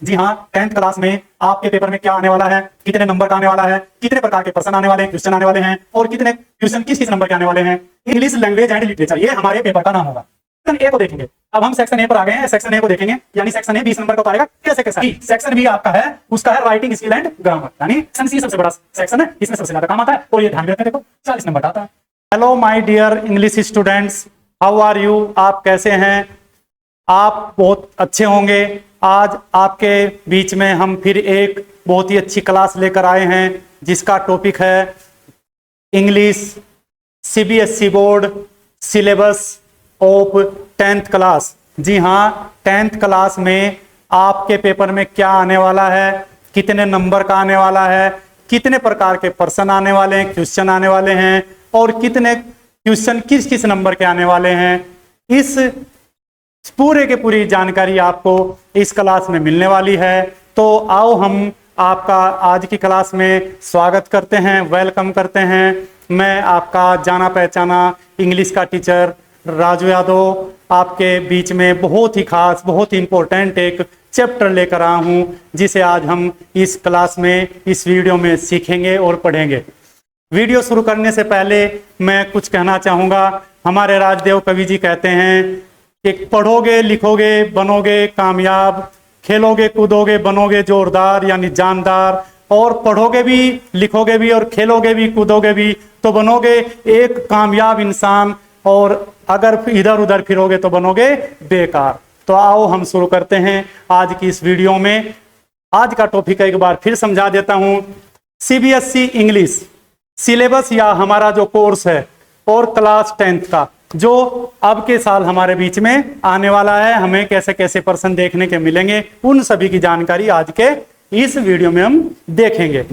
जी हाँ, 10th class में आपके पेपर में क्या आने वाला है, कितने नंबर का आने वाला है, कितने प्रकार के प्रश्न आने वाले हैं, क्वेश्चन आने वाले हैं और कितने क्वेश्चन किस किस नंबर के आने वाले हैं। इंग्लिश लैंग्वेज एंड लिटरेचर, ये हमारे पेपर का नाम होगा। सेक्शन ए को देखेंगे। अब हम सेक्शन ए पर आ गए हैं। सेक्शन ए को देखेंगे, यानी सेक्शन ए 20 नंबर का तो आएगा। कैसे कैसे सेक्शन बी आपका है, उसका है राइटिंग स्किल एंड ग्रामर, यानी सेक्शन सी सबसे बड़ा सेक्शन है, इसमें सबसे ज्यादा काम आता है और ये ध्यान में रखना, देखो 40 नंबर का आता है। Hello my dear English students, how are you? आप कैसे हैं? आप बहुत अच्छे होंगे। आज आपके बीच में हम फिर एक बहुत ही अच्छी क्लास लेकर आए हैं, जिसका टॉपिक है English CBSE board syllabus of 10th class. जी हाँ, 10th क्लास में आपके पेपर में क्या आने वाला है, कितने नंबर का आने वाला है, कितने प्रकार के प्रश्न आने वाले हैं, क्वेश्चन आने वाले हैं और कितने क्वेश्चन किस किस नंबर के आने वाले हैं, इस पूरे के पूरी जानकारी आपको इस क्लास में मिलने वाली है। तो आओ हम आपका आज की क्लास में स्वागत करते हैं, वेलकम करते हैं। मैं आपका जाना पहचाना इंग्लिश का टीचर राजू यादव आपके बीच में बहुत ही खास, बहुत ही इंपॉर्टेंट एक चैप्टर लेकर आया हूं, जिसे आज हम इस क्लास में, इस वीडियो में सीखेंगे और पढ़ेंगे। वीडियो शुरू करने से पहले मैं कुछ कहना चाहूँगा। हमारे राजदेव कवि जी कहते हैं कि पढ़ोगे लिखोगे बनोगे कामयाब, खेलोगे कूदोगे बनोगे जोरदार यानी जानदार, और पढ़ोगे भी लिखोगे भी और खेलोगे भी कूदोगे भी तो बनोगे एक कामयाब इंसान, और अगर इधर उधर फिरोगे तो बनोगे बेकार। तो आओ हम शुरू करते हैं आज की इस वीडियो में। आज का टॉपिक एक बार फिर समझा देता हूं। सीबीएसई इंग्लिश सिलेबस या हमारा जो कोर्स है और क्लास 10th का जो अब के साल हमारे बीच में आने वाला है, हमें कैसे कैसे प्रश्न देखने के मिलेंगे, उन सभी की जानकारी आज के इस वीडियो में हम देखेंगे।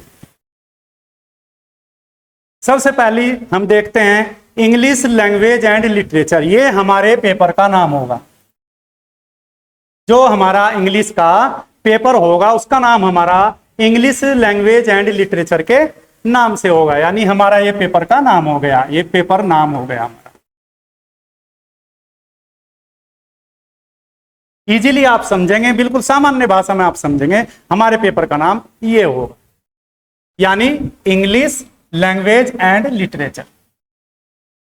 सबसे पहले हम देखते हैं इंग्लिश लैंग्वेज एंड लिटरेचर। ये हमारे पेपर का नाम होगा। जो हमारा इंग्लिश का पेपर होगा उसका नाम हमारा इंग्लिश लैंग्वेज एंड लिटरेचर के नाम से होगा, यानी हमारा ये पेपर का नाम हो गया, ये पेपर नाम हो गया हमारा। इजीली आप समझेंगे, बिल्कुल सामान्य भाषा में आप समझेंगे, हमारे पेपर का नाम ये होगा, यानी English language and literature.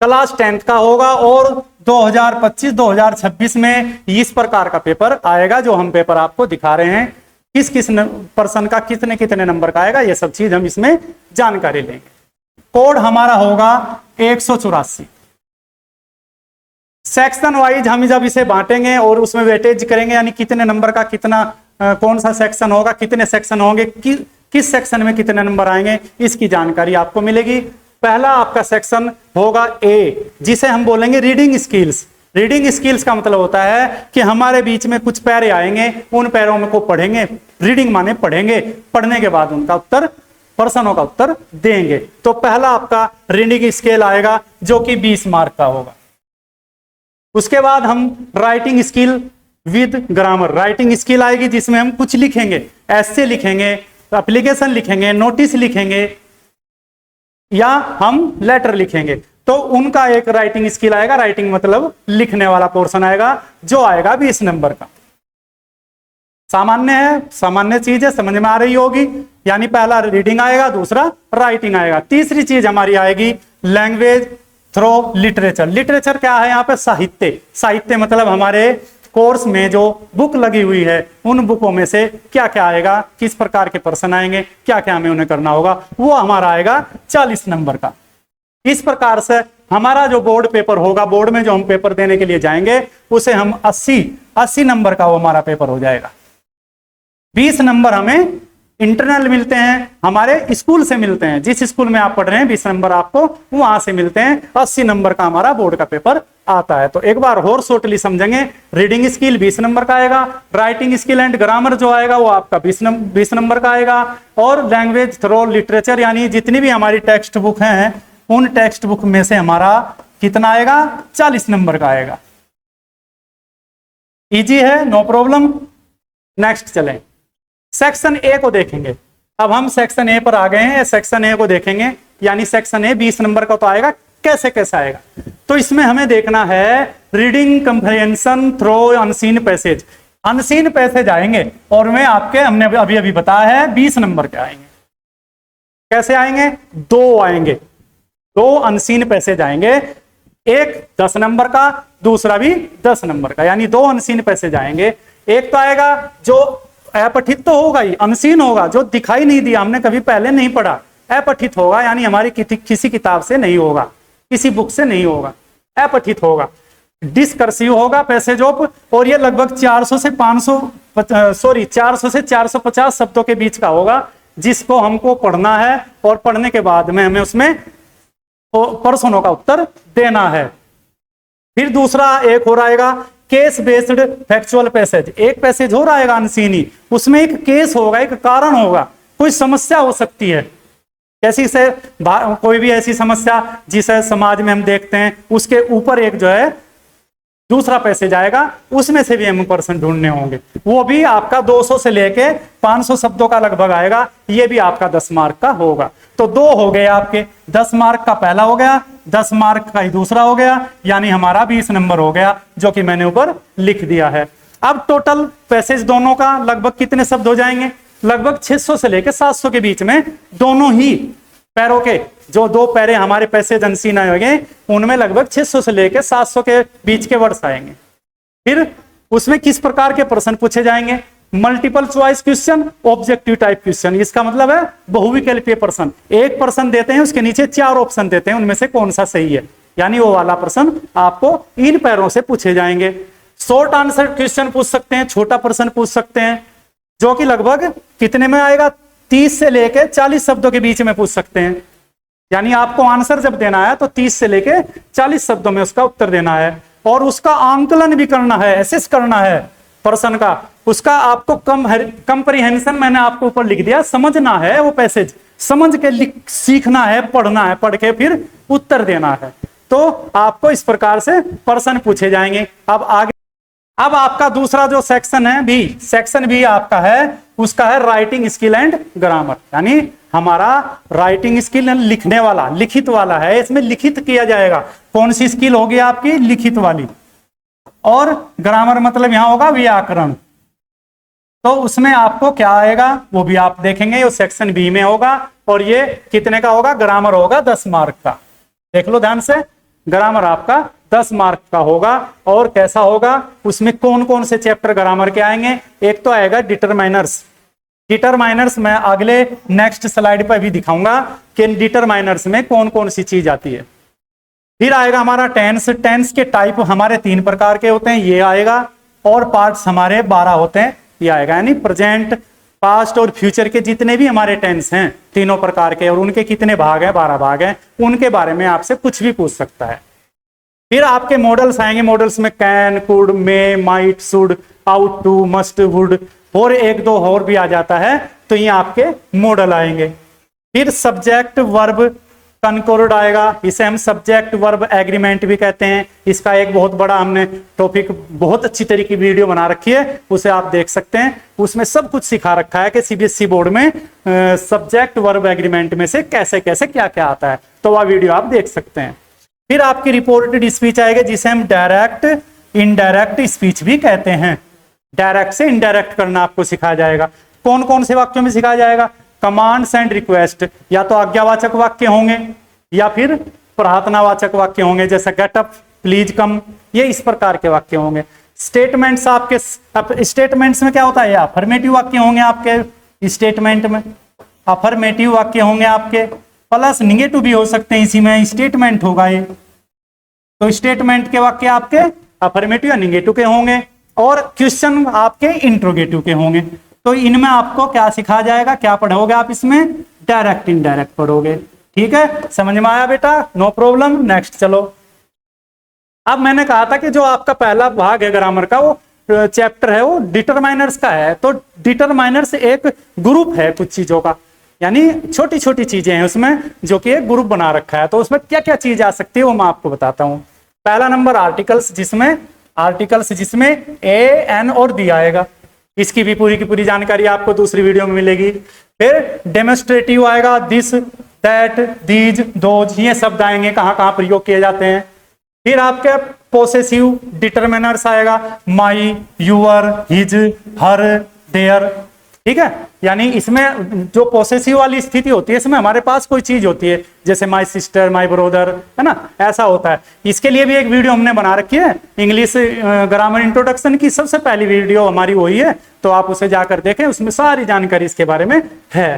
Class 10th का होगा और 2025-2026 में इस प्रकार का पेपर आएगा, जो हम पेपर आपको दिखा रहे हैं। किस किस पर्सन का कितने कितने नंबर का आएगा, ये सब चीज हम इसमें जानकारी लेंगे। कोड हमारा होगा 184। सेक्शन वाइज हम जब इसे बांटेंगे और उसमें वेटेज करेंगे, यानी कितने नंबर का कितना कौन सा सेक्शन होगा, कितने सेक्शन होंगे, किस सेक्शन में कितने नंबर आएंगे, इसकी जानकारी आपको मिलेगी। पहला आपका सेक्शन होगा ए, जिसे हम बोलेंगे रीडिंग स्किल्स। रीडिंग स्किल्स का मतलब होता है कि हमारे बीच में कुछ पैरे आएंगे, उन पैरों में को पढ़ेंगे। रीडिंग माने पढ़ेंगे, पढ़ने के बाद उनका उत्तर, प्रश्नों का उत्तर देंगे। तो पहला आपका रीडिंग स्किल आएगा जो कि 20 मार्क का होगा। उसके बाद हम writing skill with grammar, writing skill आएगी जिसमें हम कुछ लिखेंगे, ऐसे लिखेंगे, एप्लीकेशन लिखेंगे, नोटिस लिखेंगे या हम लेटर लिखेंगे, तो उनका एक राइटिंग स्किल आएगा। राइटिंग मतलब लिखने वाला पोर्शन आएगा, जो आएगा 20 नंबर का। सामान्य है, सामान्य चीज है, समझ में आ रही होगी। यानी पहला रीडिंग आएगा, दूसरा राइटिंग आएगा। तीसरी चीज हमारी आएगी लैंग्वेज थ्रो लिटरेचर। लिटरेचर क्या है यहाँ पे? साहित्य। साहित्य मतलब हमारे कोर्स में जो बुक लगी हुई है, उन बुकों में से क्या क्या आएगा, किस प्रकार के प्रश्न आएंगे, क्या क्या हमें उन्हें करना होगा, वो हमारा आएगा 40 नंबर का। इस प्रकार से हमारा जो बोर्ड पेपर होगा, बोर्ड में जो हम पेपर देने के लिए जाएंगे, उसे हम 80 नंबर का वो हमारा पेपर हो जाएगा। 20 नंबर हमें इंटरनल मिलते हैं, हमारे स्कूल से मिलते हैं। जिस स्कूल में आप पढ़ रहे हैं 20 नंबर आपको वहां से मिलते हैं। 80 नंबर का हमारा बोर्ड का पेपर आता है। तो एक बार और शॉर्टली समझेंगे। रीडिंग स्किल 20 नंबर का आएगा, राइटिंग स्किल एंड ग्रामर जो आएगा वो आपका 20 नंबर का आएगा, और लैंग्वेज थ्रो लिटरेचर यानी जितनी भी हमारी टेक्स्ट बुक हैं, उन टेक्स्ट बुक में से हमारा कितना आएगा? 40 नंबर का आएगा। इजी है, नो प्रॉब्लम। नेक्स्ट चलें, सेक्शन ए को देखेंगे। अब हम सेक्शन ए पर आ गए हैं। सेक्शन ए को देखेंगे, यानी सेक्शन ए 20 नंबर का तो आएगा। कैसे कैसे आएगा? तो इसमें हमें देखना है reading comprehension through unseen passage. Unseen passage जाएंगे और वे आपके, हमने अभी अभी बताया है, 20 नंबर के आएंगे। कैसे आएंगे? दो आएंगे, दो अनसीन पैसे जाएंगे, एक 10 नंबर का, दूसरा भी 10 नंबर का, यानी दो अनसीन पैसे जाएंगे। एक तो आएगा जो अपठित तो होगा ही, अनसीन होगा, जो दिखाई नहीं दिया, हमने कभी पहले नहीं पढ़ा, अपठित होगा, यानी हमारी किसी किताब से नहीं होगा, किसी बुक से नहीं होगा, अपठित होगा। डिस्कर्सिव होगा पैसेज ऑफ, और ये लगभग 400 से 450 शब्दों के बीच का होगा, जिसको हमको पढ़ना है और पढ़ने के बाद में हमें उसमें प्रश्नों का उत्तर देना है। फिर दूसरा एक हो रहेगा केस बेस्ड फैक्चुअल पैसेज। एक पैसेज हो रहेगा अनसीनी, उसमें एक केस होगा, एक कारण होगा, कोई समस्या हो सकती है, जैसी से कोई भी ऐसी समस्या जिसे समाज में हम देखते हैं, उसके ऊपर एक जो है दूसरा पैसेज आएगा, उसमें से भी हम पर्सन ढूंढने होंगे, वो भी आपका 200 से लेके 500 शब्दों का लगभग आएगा, ये भी आपका 10 मार्क का होगा। तो दो हो गए आपके, 10 मार्क का पहला हो गया, 10 मार्क का ही दूसरा हो गया, यानी हमारा 20 नंबर हो गया, जो कि मैंने ऊपर लिख दिया है। अब टोटल पैसेज दोनों का लगभग कितने शब्द हो जाएंगे? लगभग 600 से लेकर 700 के बीच में दोनों ही पैरों के, जो दो पैरे हमारे पैसेज अनसीन आएंगे, उनमें लगभग 600 से लेकर 700 के बीच के वर्ड्स आएंगे। फिर उसमें किस प्रकार के प्रश्न पूछे जाएंगे? Multiple choice question, objective type question. इसका मतलब है बहुविकल्पीय प्रश्न, एक प्रश्न देते हैं, उसके नीचे 4 ऑप्शन देते हैं, उनमें से कौन सा सही है, यानी वो वाला प्रश्न आपको इन पैरों से पूछे जाएंगे। शॉर्ट आंसर क्वेश्चन पूछ सकते हैं, छोटा प्रश्न पूछ सकते हैं, जो कि लगभग कितने में आएगा? 30 से लेके 40 शब्दों के बीच में पूछ सकते हैं, यानी आपको आंसर जब देना है तो 30 से लेके 40 शब्दों में उसका उत्तर देना है, और उसका आंकलन भी करना है, एसेस करना है प्रश्न का, उसका आपको कंप्रीहेंशन मैंने आपको ऊपर लिख दिया, समझना है, वो पैसेज समझ के सीखना है, पढ़ना है, पढ़ के फिर उत्तर देना है। तो आपको इस प्रकार से प्रश्न पूछे जाएंगे। अब आगे, अब आपका दूसरा जो सेक्शन है बी, सेक्शन बी आपका है, उसका है राइटिंग स्किल एंड ग्रामर, यानी हमारा राइटिंग स्किल लिखने वाला, लिखित वाला है, इसमें लिखित किया जाएगा। कौन सी स्किल होगी आपकी? लिखित वाली। और ग्रामर मतलब यहां होगा व्याकरण, तो उसमें आपको क्या आएगा वो भी आप देखेंगे, वो सेक्शन बी में होगा, और ये कितने का होगा? ग्रामर होगा 10 मार्क का। देख लो ध्यान से, ग्रामर आपका 10 मार्क का होगा। और कैसा होगा? उसमें कौन कौन से चैप्टर ग्रामर के आएंगे? एक तो आएगा डिटरमाइनर्स। डिटरमाइनर्स मैं अगले नेक्स्ट स्लाइड पर भी दिखाऊंगा कि डिटरमाइनर्स में कौन कौन सी चीज आती है। फिर आएगा हमारा टेंस। टेंस के टाइप हमारे 3 प्रकार के होते हैं, ये आएगा, और पार्ट्स हमारे 12 होते हैं, ये आएगा, यानी प्रेजेंट, पास्ट और फ्यूचर के जितने भी हमारे टेंस हैं तीनों प्रकार के, और उनके कितने भाग हैं? 12 भाग हैं, उनके बारे में आपसे कुछ भी पूछ सकता है। फिर आपके मॉडल्स आएंगे, मॉडल्स में can, could, may, might, should, ought to, must, would, और एक दो और भी आ जाता है, तो ये आपके मॉडल आएंगे। फिर सब्जेक्ट वर्ब कनकोर्ड आएगा, इसे हम सब्जेक्ट वर्ब एग्रीमेंट भी कहते हैं। इसका एक बहुत बड़ा हमने टॉपिक, बहुत अच्छी तरीके की वीडियो बना रखी है, उसे आप देख सकते हैं। उसमें सब कुछ सिखा रखा है कि सीबीएसई बोर्ड में सब्जेक्ट वर्ब एग्रीमेंट में से कैसे कैसे क्या क्या आता है, तो वह वीडियो आप देख सकते हैं। फिर आपकी रिपोर्टेड स्पीच आएगी, जिसे हम डायरेक्ट इनडायरेक्ट स्पीच भी कहते हैं। डायरेक्ट से इनडायरेक्ट करना आपको सिखाया जाएगा। कौन कौन से वाक्यों में सिखाया जाएगा? कमांड्स एंड रिक्वेस्ट, या तो आज्ञावाचक वाक्य होंगे या फिर प्रार्थनावाचक वाक्य होंगे, जैसे गेट अप, प्लीज कम, ये इस प्रकार के वाक्य होंगे। स्टेटमेंट्स आपके, स्टेटमेंट्स में क्या होता है? अफर्मेटिव वाक्य होंगे आपके स्टेटमेंट में, अफर्मेटिव वाक्य होंगे आपके, प्लस निगेटिव भी हो सकते हैं, इसी में स्टेटमेंट होगा ये। तो स्टेटमेंट के वाक्य आपके अफर्मेटिव या निगेटिव के होंगे, और क्वेश्चन आपके इंट्रोगेटिव के होंगे। तो इनमें आपको क्या सिखाया जाएगा, क्या पढ़ोगे आप इसमें? डायरेक्ट इनडायरेक्ट पढ़ोगे। ठीक है, समझ में आया बेटा? No problem. नेक्स्ट चलो। अब मैंने कहा था कि जो आपका पहला भाग है ग्रामर का, वो चैप्टर है, वो डिटरमाइनर्स का है। तो डिटरमाइनर्स एक ग्रुप है कुछ चीजों का, यानी छोटी छोटी चीजें हैं उसमें, जो कि एक ग्रुप बना रखा है। तो उसमें क्या क्या चीज आ सकती है वो मैं आपको बताता हूं। पहला नंबर आर्टिकल्स, जिसमें ए, एन और दी आएगा। इसकी भी पूरी की पूरी जानकारी आपको दूसरी वीडियो में मिलेगी। फिर डेमोन्स्ट्रेटिव आएगा, दिस, दैट, दीज, दोज, ये शब्द आएंगे, कहाँ कहाँ प्रयोग किए जाते हैं। फिर आपके पोसेसिव डिटरमिनर्स आएगा, माई, यूअर, हिज, हर, देयर, ठीक है। यानी इसमें जो पोसेसिव वाली स्थिति होती है, इसमें हमारे पास कोई चीज होती है, जैसे माई सिस्टर, माई ब्रदर, है ना, ऐसा होता है। इसके लिए भी एक वीडियो हमने बना रखी है, इंग्लिश ग्रामर इंट्रोडक्शन की सबसे पहली वीडियो हमारी वही है, तो आप उसे जाकर देखें, उसमें सारी जानकारी इसके बारे में है।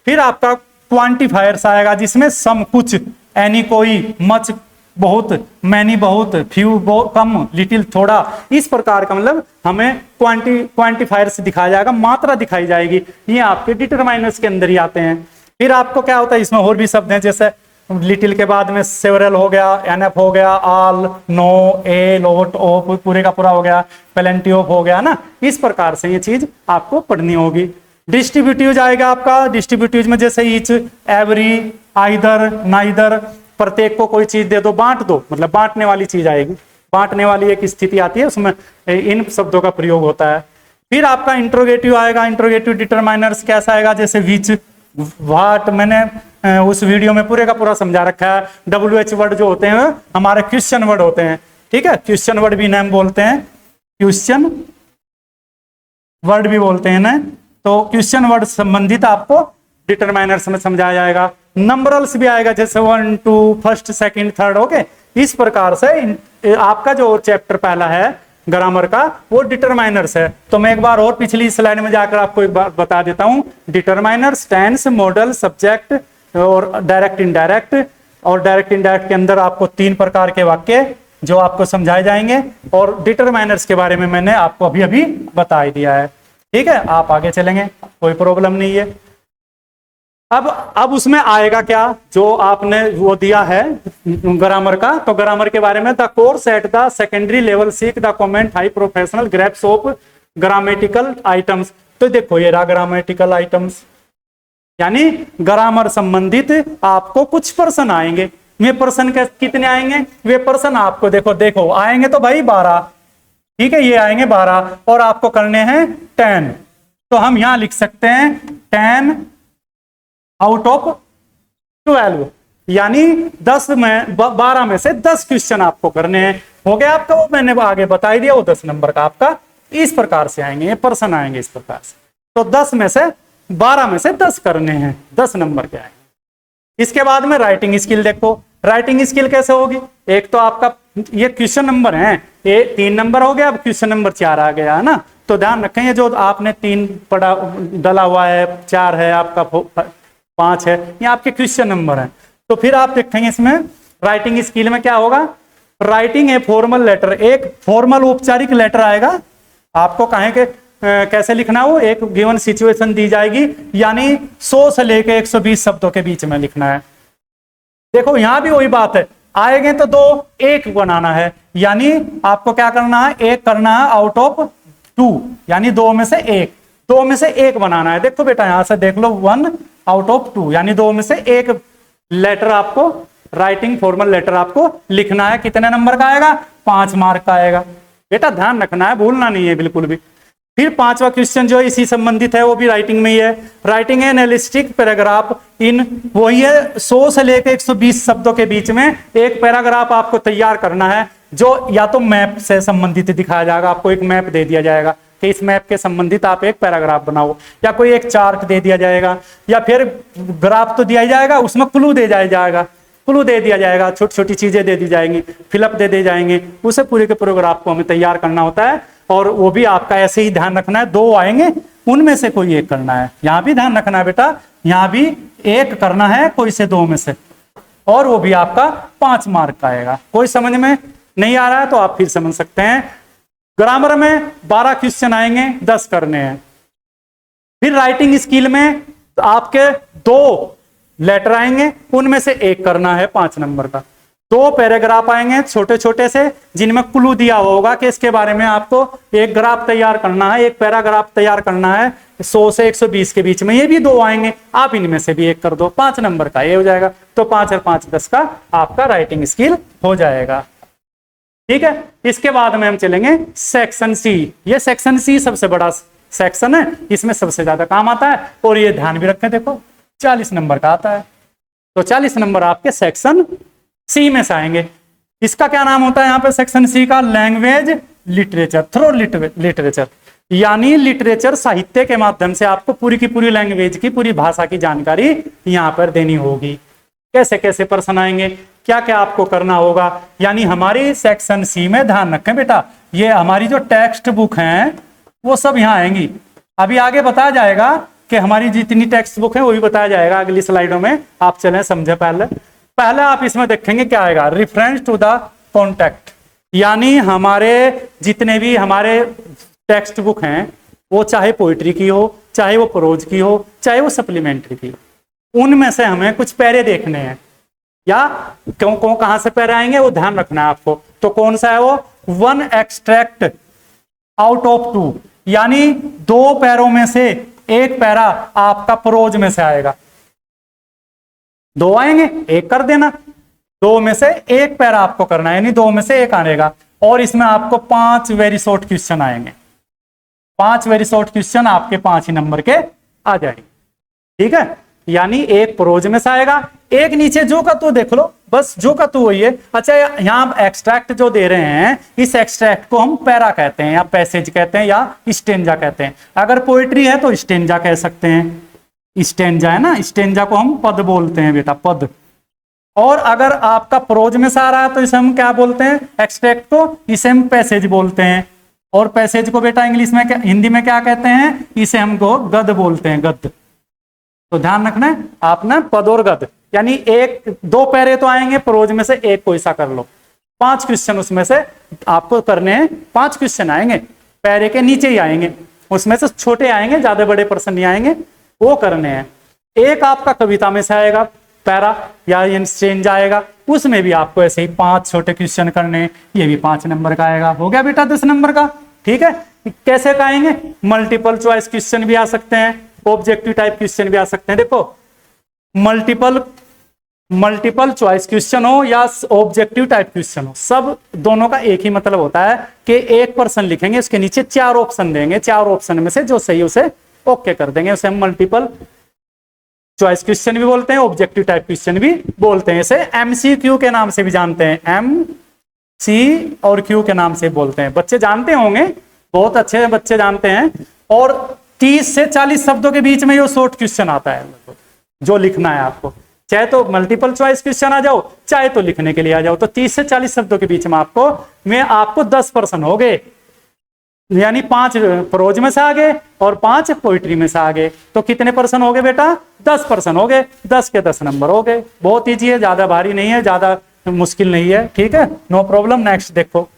फिर आपका क्वांटिफायर्स आएगा, जिसमें सम कुछ, एनी कोई, मच बहुत, मैनी बहुत, फ्यू बहुत कम, लिटिल थोड़ा, इस प्रकार का मतलब हमें क्वांटिफायर्स दिखाया जाएगा, मात्रा दिखाई जाएगी। ये आपके डिटरमाइनर्स के अंदर ही आते हैं। फिर आपको क्या होता है, इसमें और भी शब्द हैं, जैसे लिटिल के बाद में सेवरल हो गया, एनएफ हो गया, all, no, a, lot, of, पूरे का पूरा हो गया, प्लेंटी ऑफ हो गया ना। इस प्रकार से ये चीज आपको पढ़नी होगी। डिस्ट्रीब्यूटिव आएगा आपका, डिस्ट्रीब्यूटिव में जैसे ईच, एवरी, आइदर, नाइदर, प्रत्येक को कोई चीज दे दो, बांट दो, मतलब बांटने वाली चीज आएगी, बांटने वाली एक स्थिति आती है, उसमें इन शब्दों का प्रयोग होता है। फिर आपका इंट्रोगेटिव आएगा, इंट्रोगेटिव डिटरमाइनर्स कैसा आएगा, जैसे विच, व्हाट, मैंने उस वीडियो में पूरे का पूरा समझा रखा है। WH वर्ड जो होते हैं हमारे क्वेश्चन वर्ड होते हैं, ठीक है, क्वेश्चन वर्ड भी नाम बोलते हैं, क्वेश्चन वर्ड भी बोलते हैं ना, तो क्वेश्चन वर्ड संबंधित आपको डिटरमाइनर्स में समझाया जाएगा। नंबरल्स भी आएगा, जैसे 1, 2, फर्स्ट, सेकंड, थर्ड, ओके। इस प्रकार से आपका जो चैप्टर पहला है ग्रामर का, वो डिटरमाइनर्स है। तो मैं एक बार और पिछली स्लाइड में जाकर आपको एक बार बता देता हूं, डिटरमाइनर्स, टेंस, मॉडल, सब्जेक्ट और डायरेक्ट इनडायरेक्ट। और डायरेक्ट इनडायरेक्ट के अंदर आपको 3 प्रकार के वाक्य जो आपको समझाए जाएंगे, और डिटरमाइनर्स के बारे में मैंने आपको अभी अभी बता ही दिया है, ठीक है। आप आगे चलेंगे, कोई प्रॉब्लम नहीं है। अब उसमें आएगा क्या, जो आपने वो दिया है ग्रामर का, तो ग्रामर के बारे में, the course at the secondary level seek the comment high professional grapes of grammatical items. तो देखो ये रहा ग्रामेटिकल आइटम्स, यानी ग्रामर संबंधित आपको कुछ प्रश्न आएंगे। वे प्रश्न कितने आएंगे, वे प्रश्न आपको देखो आएंगे तो भाई 12, ठीक है, ये आएंगे 12 और आपको करने हैं 10। तो हम यहां लिख सकते हैं 10 आउट ऑफ 12, यानी 12 में से 10 क्वेश्चन आपको करने हैं। हो गया आपका, वो मैंने आगे बता ही दिया, वो 10 नंबर का आपका इस प्रकार से आएंगे, ये प्रश्न आएंगे इस प्रकार से। तो 10 में से 12 में से 10 करने हैं, 10 नंबर के आएंगे। इसके बाद में राइटिंग स्किल देखो, राइटिंग स्किल कैसे होगी, एक तो आपका ये क्वेश्चन नंबर है, ये 3 नंबर हो गया, अब क्वेश्चन नंबर 4 आ गया है ना। तो ध्यान रखें, ये जो आपने 3 पढ़ा डला हुआ है, 4 है आपका, 5 है, ये आपके क्वेश्चन नंबर हैं। तो फिर आप देखेंगे इसमें राइटिंग स्किल में क्या होगा, राइटिंग ए फॉर्मल लेटर, एक फॉर्मल औपचारिक लेटर आएगा, आपको कहें कि कैसे लिखना हो, एक गिवन सिचुएशन दी जाएगी, यानी 100 से लेकर 120 शब्दों के बीच में लिखना है। देखो यहां भी वही बात है, आएंगे तो 2, 1 बनाना है, यानी आपको क्या करना है, 1 करना है आउट ऑफ 2, यानी 2 में से 1, 2 में से 1 बनाना है। देखो बेटा यहां से देख लो, 1 आउट ऑफ 2, यानी 2 में से 1 लेटर आपको, राइटिंग फॉर्मल लेटर आपको लिखना है। कितने नंबर का आएगा, 5 मार्क का आएगा। बेटा ध्यान रखना है, भूलना नहीं है बिल्कुल भी। फिर 5वां क्वेश्चन जो इसी संबंधित है, वो भी राइटिंग में ही है, राइटिंग एनालिस्टिक पैराग्राफ इन, वही है 100 से लेकर 120 शब्दों के बीच में एक पैराग्राफ आपको तैयार करना है, जो या तो मैप से संबंधित दिखाया जाएगा, आपको एक मैप दे दिया जाएगा कि इस मैप के संबंधित आप एक पैराग्राफ बनाओ, या कोई एक चार्ट दे दिया जाएगा, या फिर ग्राफ तो दिया जाएगा, उसमें क्लू दे जाएगा, क्लू दे दिया जाएगा, छोटी छोटी चीजें दे दी जाएंगी, फिलअप दे दिए जाएंगे, उसे पूरे के पूरे ग्राफ को हमें तैयार करना होता है। और वो भी आपका ऐसे ही ध्यान रखना है, 2 आएंगे, उनमें से कोई एक करना है। यहां भी ध्यान रखना है बेटा, यहां भी 1 करना है कोई से 2 में से, और वो भी आपका 5 मार्क का आएगा। कोई समझ में नहीं आ रहा है तो आप फिर समझ सकते हैं। ग्रामर में 12 क्वेश्चन आएंगे, 10 करने हैं। फिर राइटिंग स्किल में आपके 2 लेटर आएंगे, उनमें से 1 करना है 5 नंबर का। 2 पैराग्राफ आएंगे छोटे छोटे से, जिनमें क्लू दिया होगा कि इसके बारे में आपको एक ग्राफ तैयार करना है, एक पैराग्राफ तैयार करना है 100 से 120 के बीच में। ये भी 2 आएंगे, आप इनमें से भी 1 कर दो, 5 नंबर का ये हो जाएगा। तो 5 और 5 10 का आपका राइटिंग स्किल हो जाएगा, ठीक है। इसके बाद में हम चलेंगे सेक्शन सी। ये सेक्शन सी सबसे बड़ा सेक्शन है, इसमें सबसे ज्यादा काम आता है, और ये ध्यान भी रखें, देखो 40 नंबर का आता है। तो 40 नंबर आपके सेक्शन सी में से आएंगे। इसका क्या नाम होता है यहाँ पे सेक्शन सी का? लैंग्वेज लिटरेचर, थ्रू लिटरेचर, यानी लिटरेचर साहित्य के माध्यम से आपको पूरी की पूरी लैंग्वेज की, पूरी भाषा की जानकारी यहाँ पर देनी होगी। कैसे कैसे प्रश्न आएंगे, क्या क्या आपको करना होगा, यानी हमारी सेक्शन सी में ध्यान रखें बेटा, ये हमारी जो टेक्स्ट बुक हैं वो सब यहाँ आएंगी। अभी आगे बताया जाएगा कि हमारी जितनी टेक्स्ट बुक है वो भी बताया जाएगा अगली स्लाइडों में, आप चलें समझे। पहले आप इसमें देखेंगे क्या आएगा, रेफरेंस टू द कॉन्टेक्ट, यानी हमारे जितने भी हमारे टेक्स्ट बुक हैं वो चाहे पोइट्री की हो, चाहे वो प्रोज की हो, चाहे वो सप्लीमेंट्री की हो, उनमें से हमें कुछ पैरे देखने हैं, या क्यों कहां से पैरे आएंगे वो ध्यान रखना है आपको। तो कौन सा है वो? 1 एक्सट्रैक्ट आउट ऑफ 2, यानी 2 पैरों में से एक पैरा आपका प्रोज में से आएगा। 2 आएंगे, एक कर देना, 2 में से एक पैरा आपको करना है, यानी 2 में से एक आएगा। और इसमें आपको 5 वेरी शॉर्ट क्वेश्चन आएंगे, 5 वेरी शॉर्ट क्वेश्चन आपके 5 ही नंबर के आ जाएंगे, ठीक है। यानी एक प्रोज में से आएगा, एक नीचे जो का तो देख लो, बस जो का तो वही है। अच्छा, यहाँ एक्सट्रैक्ट जो दे रहे हैं, इस एक्सट्रैक्ट को हम पैरा कहते हैं, या पैसेज कहते हैं, या स्टेंजा कहते हैं। अगर पोइट्री है तो स्टेंजा कह सकते हैं, स्टेंजा है ना, स्टेंजा को हम पद बोलते हैं बेटा, पद। और अगर आपका प्रोज में से आ रहा है तो इसे हम क्या बोलते हैं? एक्सट्रैक्ट को इसे हम पैसेज बोलते हैं। और पैसेज को बेटा इंग्लिश में हिंदी में क्या कहते हैं? इसे हमको गद बोलते हैं, गद। तो ध्यान रखना है आप ना, पद और गद, यानी 1-2 पैरे तो आएंगे, प्रोज में से एक कोई सा कर लो। 5 क्वेश्चन उसमें से आपको करने हैं, 5 क्वेश्चन आएंगे, पैरे के नीचे ही आएंगे, उसमें से छोटे आएंगे, ज्यादा बड़े प्रश्न नहीं आएंगे, वो करने हैं। एक आपका कविता में से आएगा पैरा या स्टेंज आएगा, उसमें भी आपको ऐसे ही 5 छोटे क्वेश्चन करने हैं, ये भी 5 नंबर का आएगा। हो गया बेटा 10 नंबर का, ठीक है। कैसे का आएंगे? मल्टीपल चॉइस क्वेश्चन भी आ सकते हैं, ऑब्जेक्टिव टाइप क्वेश्चन भी आ सकते हैं। देखो, मल्टीपल चॉइस क्वेश्चन हो या ऑब्जेक्टिव टाइप क्वेश्चन हो, सब दोनों का एक ही मतलब होता है कि एक पर्सन लिखेंगे, उसके नीचे 4 ऑप्शन देंगे, 4 ऑप्शन में से जो सही उसे ओके कर देंगे, उसे हम मल्टीपल चॉइस क्वेश्चन भी बोलते हैं, ऑब्जेक्टिव टाइप क्वेश्चन भी बोलते हैं। इसे MCQ के नाम से भी जानते हैं, MC और Q के नाम से बोलते हैं। बच्चे जानते होंगे, बहुत अच्छे बच्चे जानते हैं। और 30 से 40 शब्दों के बीच में ये शॉर्ट क्वेश्चन आता है जो लिखना है आपको, चाहे तो मल्टीपल चॉइस क्वेश्चन आ जाओ, चाहे तो लिखने के लिए आ जाओ। तो 30 से 40 शब्दों के बीच में आपको 10 पर्सन हो गए, यानी 5 प्रोज में से आ गए और 5 पोइट्री में से आ गए। तो कितने पर्सन हो गए बेटा? 10 पर्सन हो गए, 10 के 10 नंबर हो गए। बहुत ईजी है, ज्यादा भारी नहीं है, ज्यादा मुश्किल नहीं है, ठीक है, नो प्रॉब्लम। नेक्स्ट देखो,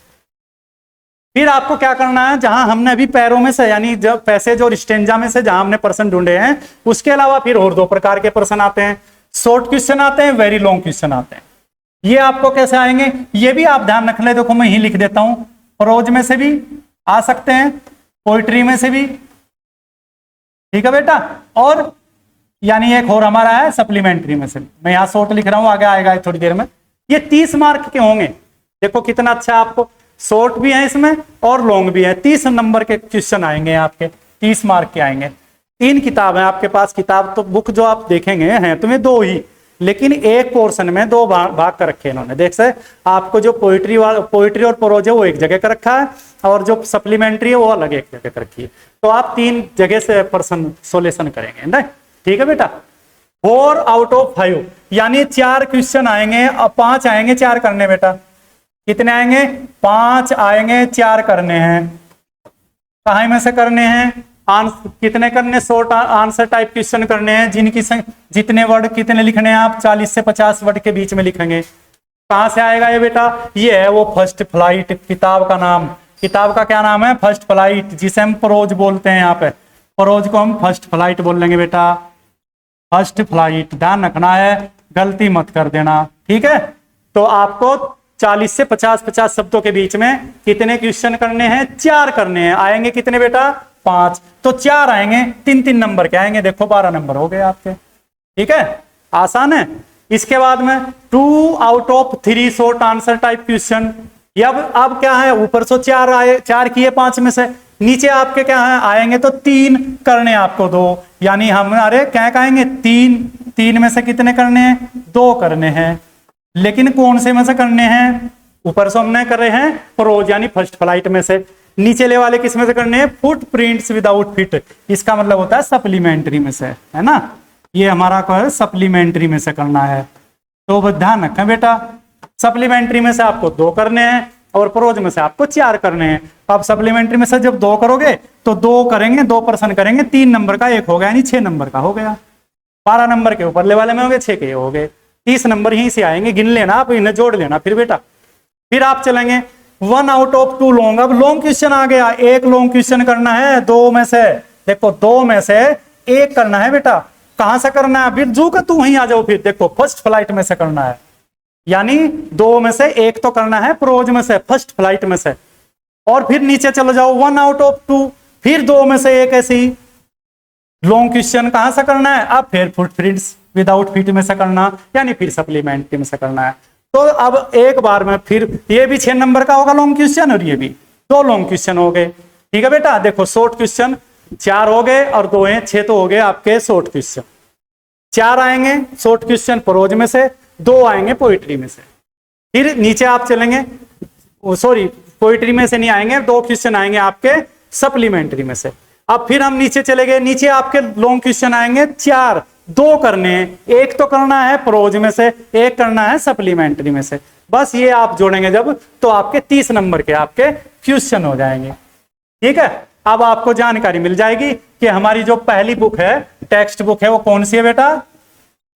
फिर आपको क्या करना है, जहां हमने अभी पैरों में से यानी जब पैसेज और स्टेंजा में से जहां हमने प्रश्न ढूंढे हैं, उसके अलावा फिर और 2 प्रकार के प्रश्न आते हैं, शॉर्ट क्वेश्चन आते हैं, वेरी लॉन्ग क्वेश्चन आते हैं। ये आपको कैसे आएंगे ये भी आप ध्यान रख ले। देखो मैं यही लिख देता हूं, प्रोज में से भी आ सकते हैं, पोइट्री में से भी, ठीक है बेटा। और यानी एक और हमारा है सप्लीमेंट्री में से। मैं यहां शॉर्ट लिख रहा हूं, आगे आएगा थोड़ी देर में। ये 30 मार्क के होंगे। देखो कितना अच्छा, आपको शॉर्ट भी है इसमें और लॉन्ग भी है। 30 नंबर के क्वेश्चन आएंगे आपके, 30 मार्क के आएंगे। 3 किताब है आपके पास, किताब तो बुक जो आप देखेंगे हैं तुम्हें 2 ही, लेकिन एक पोर्शन में 2 भाग कर रखे इन्होंने। देख से आपको जो पोइट्री और प्रोज है वो एक जगह कर रखा है, और जो सप्लीमेंट्री है वो अलग एक जगह कर रखी है। तो आप 3 जगह से प्रश्न सोल्यूशन करेंगे ना, ठीक है बेटा। 4 आउट ऑफ 5, यानी 4 क्वेश्चन आएंगे और 5 आएंगे 4 करने बेटा। कितने आएंगे? 5 आएंगे, 4 करने हैं। कहाँ में से करने हैं? कितने करने? शॉर्ट आंसर टाइप क्वेश्चन करने हैं, जिनकी जितने वर्ड कितने लिखने हैं आप 40 से 50 वर्ड के बीच में लिखेंगे। कहां से आएगा ये बेटा? ये है वो फर्स्ट फ्लाइट, किताब का नाम। किताब का क्या नाम है? फर्स्ट फ्लाइट, जिसे हम प्रोज बोलते हैं। यहाँ पे प्रोज को हम फर्स्ट फ्लाइट बोल लेंगे बेटा, फर्स्ट फ्लाइट। ध्यान रखना है, गलती मत कर देना, ठीक है। तो आपको 40 से 50 शब्दों के बीच में कितने क्वेश्चन करने हैं? 4 करने हैं। आएंगे कितने बेटा? 5। तो 4 आएंगे, 3-3 नंबर के आएंगे। देखो 12 नंबर हो गए आपके, ठीक है, आसान है। इसके बाद में 2 out of 3 short answer type question. अब क्या है, ऊपर से 4 आए, 4 किए 5 में से, नीचे आपके क्या है आएंगे तो 3 करने आपको 2, यानी हमारे क्या कहेंगे 3 में से कितने करने हैं? 2 करने हैं। लेकिन कौन से में से करने हैं? ऊपर से हमने कर रहे हैं प्रोज यानी फर्स्ट फ्लाइट में से, नीचे वाले किस में से करने हैं, फुटप्रिंट्स विदाउट फिट, इसका मतलब होता है सप्लीमेंट्री में से, है ना। ये हमारा को है सप्लीमेंट्री में से करना है। तो बस ध्यान रखें बेटा, सप्लीमेंट्री में से आपको 2 करने हैं और प्रोज में से आपको 4 करने हैं। अब सप्लीमेंट्री में से जब 2 करोगे तो 2 करेंगे, 2% करेंगे, 3 नंबर का 1 हो गया यानी 6 नंबर का हो गया। 12 नंबर के ऊपर वाले में हो गए, 6 के हो गए, 30 नंबर यहीं से आएंगे, गिन लेना आप, इन्हें जोड़ लेना फिर बेटा। फिर आप चलेंगे 1 आउट ऑफ 2 लॉन्ग। अब लॉन्ग क्वेश्चन आ गया, एक लॉन्ग क्वेश्चन करना है 2 में से, देखो 2 में से 1 करना है बेटा। कहां से करना है, फिर जू का तू वहीं आ जाओ, फिर देखो फर्स्ट फ्लाइट में से करना है, यानी 2 में से 1 तो करना है प्रोज में से, फर्स्ट फ्लाइट में से। और फिर नीचे चलो जाओ 1 आउट ऑफ 2, फिर 2 में से 1 ऐसी लॉन्ग क्वेश्चन कहां से करना है, अब फिर फुटप्रिंट्स विदाउट फिट में से करना, यानी फिर सप्लीमेंट्री में से करना है। तो अब एक बार में फिर ये भी 6 नंबर का होगा लॉन्ग क्वेश्चन और ये भी 2 लॉन्ग क्वेश्चन हो गए, ठीक है बेटा। देखो शॉर्ट क्वेश्चन 4 हो गए और 2 हैं, 6 तो हो गए आपके शॉर्ट क्वेश्चन। 4 आएंगे शॉर्ट क्वेश्चन प्रोज में से, 2 आएंगे पोइट्री में से। फिर नीचे आप चलेंगे, सॉरी पोइट्री में से नहीं आएंगे, 2 क्वेश्चन आएंगे आपके सप्लीमेंट्री में से। अब फिर हम नीचे चले गए, नीचे आपके लॉन्ग क्वेश्चन आएंगे 4, 2 करने हैं, 1 तो करना है प्रोज में से, 1 करना है सप्लीमेंट्री में से। बस ये आप जोड़ेंगे जब तो आपके 30 नंबर के आपके क्वेश्चन हो जाएंगे, ठीक है। अब आपको जानकारी मिल जाएगी कि हमारी जो पहली बुक है, टेक्स्ट बुक है, वो कौन सी है बेटा,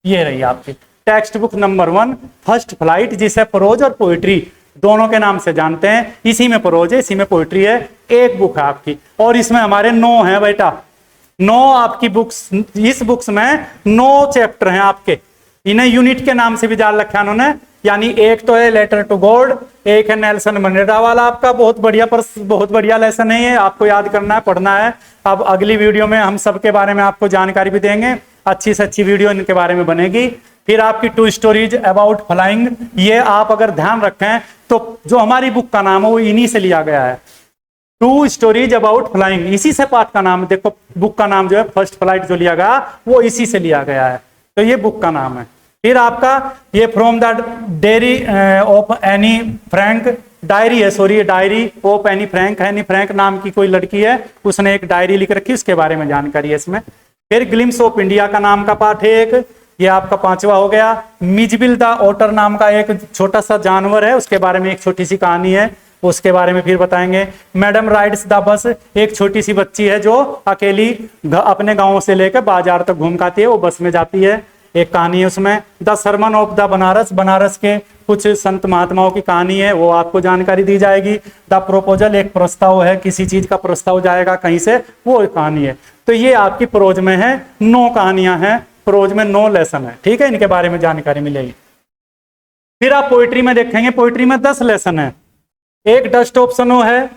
ये रही आपकी text book number 1 first flight, जिसे प्रोज और पोइट्री दोनों के नाम से जानते हैं। इसी में प्रोज है, इसी में पोइट्री है, एक बुक है आपकी। और इसमें हमारे 9 है बेटा, 9 आपकी बुक्स, इस बुक्स में 9 चैप्टर हैं आपके। इन्हें यूनिट के नाम से भी जान रखा उन्होंने, यानी एक तो है लेटर टू गॉड, एक है नेल्सन मंडेला वाला आपका, बहुत बढ़िया लेसन है ये, आपको याद करना है, पढ़ना है। अब अगली वीडियो में हम सबके बारे में आपको जानकारी भी देंगे, अच्छी से अच्छी वीडियो इनके बारे में बनेगी। फिर आपकी 2 स्टोरीज अबाउट फ्लाइंग, ये आप अगर ध्यान रखें तो जो हमारी बुक का नाम है वो इन्हीं से लिया गया है, 2 स्टोरीज अबाउट फ्लाइंग, इसी से पार्ट का नाम, देखो बुक का नाम जो है फर्स्ट फ्लाइट जो लिया गया वो इसी से लिया गया है, तो ये बुक का नाम है। फिर आपका ये from the dairy of Anne Frank, diary है, sorry diary of Anne Frank, Anne Frank नाम की कोई लड़की है, उसने एक डायरी लिख रखी, उसके बारे में जानकारी है इसमें। फिर ग्लिम्स ऑफ इंडिया का नाम का पार्ट है एक, ये आपका 5वां हो गया। मिजबिल द ओटर नाम का एक छोटा सा जानवर है, उसके बारे में एक छोटी सी कहानी है, उसके बारे में फिर बताएंगे। मैडम राइड्स द बस, एक छोटी सी बच्ची है जो अकेली अपने गांव से लेकर बाजार तक घूम के आती है, वो बस में जाती है, एक कहानी है उसमें। The sermon of the Benares, Banaras के कुछ संत महात्माओं की कहानी है, वो आपको जानकारी दी जाएगी। द प्रोपोजल, एक प्रस्ताव है, किसी चीज का प्रस्ताव जाएगा कहीं से, वो कहानी है। तो ये आपकी प्रोज में है, 9 कहानियां हैं, प्रोज में 9 लेसन है, ठीक है, इनके बारे में जानकारी मिलेगी। फिर आप पोइट्री में देखेंगे, पोइट्री में 10 लेसन है। एक डस्ट ऑफ स्नो है,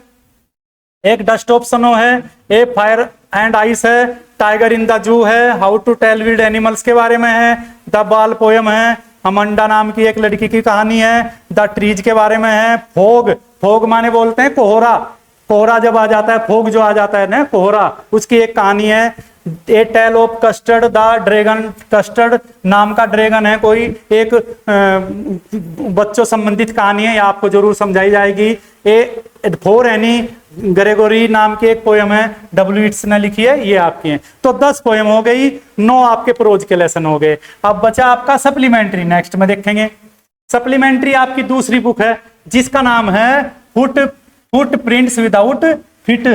एक डस्ट ऑफ स्नो है, एक फायर एंड आइस है, टाइगर इन द जू है, how to tell wild animals के बारे में है, द बाल पोयम है, अमंडा नाम की एक लड़की की कहानी है, द ट्रीज के बारे में है, फोग, फोग माने बोलते हैं कोहरा, कोहरा जब आ जाता है, फोग जो आ जाता है ना कोहरा, उसकी एक कहानी है। A tale of custard the dragon, custard नाम का ड्रैगन है कोई, एक बच्चों संबंधित कहानी है, ये आपको जरूर समझाई जाएगी। ए फॉर एनी ग्रेगोरी नाम की एक पोयम है, डब्ल्यू इट्स ने लिखी है, ये आपकी है। तो 10 पोयम हो गई, 9 आपके प्रोज के लेसन हो गए। अब बचा आपका सप्लीमेंट्री, नेक्स्ट में देखेंगे। सप्लीमेंट्री आपकी दूसरी बुक है जिसका नाम है फुट प्रिंट्स विदाउट फिट।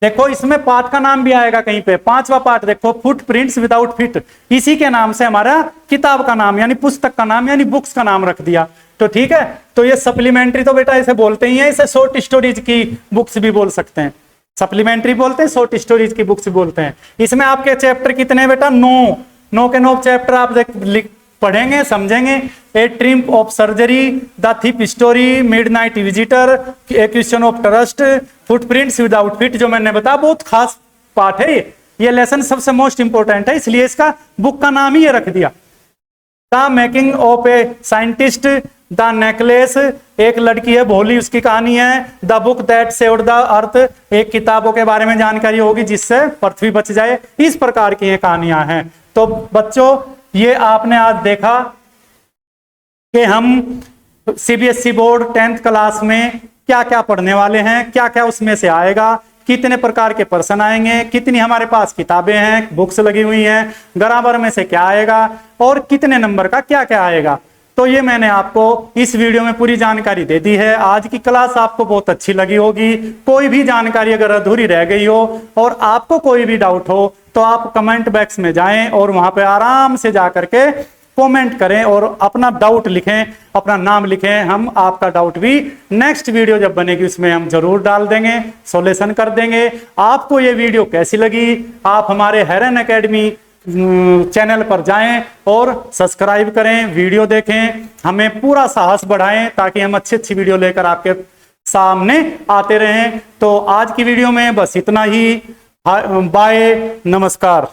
देखो इसमें पार्ट का नाम भी आएगा कहीं पे, 5वां पार्ट देखो, फुट प्रिंट्स विदाउट फिट, इसी के नाम से हमारा किताब का नाम यानी पुस्तक का नाम यानी बुक्स का नाम रख दिया, तो ठीक है। तो ये सप्लीमेंट्री तो बेटा इसे बोलते ही है, इसे शॉर्ट स्टोरीज की बुक्स भी बोल सकते हैं, सप्लीमेंट्री बोलते हैं, शॉर्ट स्टोरीज की बुक्स बोलते हैं। इसमें आपके चैप्टर कितने बेटा, 9 के 9 चैप्टर आप पढ़ेंगे, समझेंगे। A triumph of surgery, the thief story, midnight visitor, a question of trust, footprints without feet, जो मैंने बताया बहुत खास पार्ट है ये लेसन सबसे मोस्ट इंपोर्टेंट है, इसलिए इसका बुक का नाम ही ये रख दिया। The making of a scientist, the necklace, एक लड़की है भोली, उसकी कहानी है। The book that saved the earth, एक किताबों के बारे में जानकारी होगी जिससे पृथ्वी बच जाए, इस प्रकार की ये कहानियां हैं। तो बच्चों ये आपने आज देखा कि हम सीबीएसई बोर्ड 10th क्लास में क्या क्या पढ़ने वाले हैं, क्या क्या उसमें से आएगा, कितने प्रकार के प्रश्न आएंगे, कितनी हमारे पास किताबें हैं, बुक्स लगी हुई हैं, ग्रामर में से क्या आएगा और कितने नंबर का क्या क्या आएगा। तो ये मैंने आपको इस वीडियो में पूरी जानकारी दे दी है। आज की क्लास आपको बहुत अच्छी लगी होगी। कोई भी जानकारी अगर अधूरी रह गई हो और आपको कोई भी डाउट हो तो आप कमेंट बॉक्स में जाएं और वहां पे आराम से जा करके कमेंट करें और अपना डाउट लिखें, अपना नाम लिखें। हम आपका डाउट भी नेक्स्ट वीडियो जब बनेगी उसमें हम जरूर डाल देंगे, सॉल्यूशन कर देंगे। आपको ये वीडियो कैसी लगी, आप हमारे हेरन एकेडमी चैनल पर जाएं और सब्सक्राइब करें, वीडियो देखें, हमें पूरा साहस बढ़ाएं ताकि हम अच्छी अच्छी वीडियो लेकर आपके सामने आते रहें। तो आज की वीडियो में बस इतना ही। बाय, नमस्कार।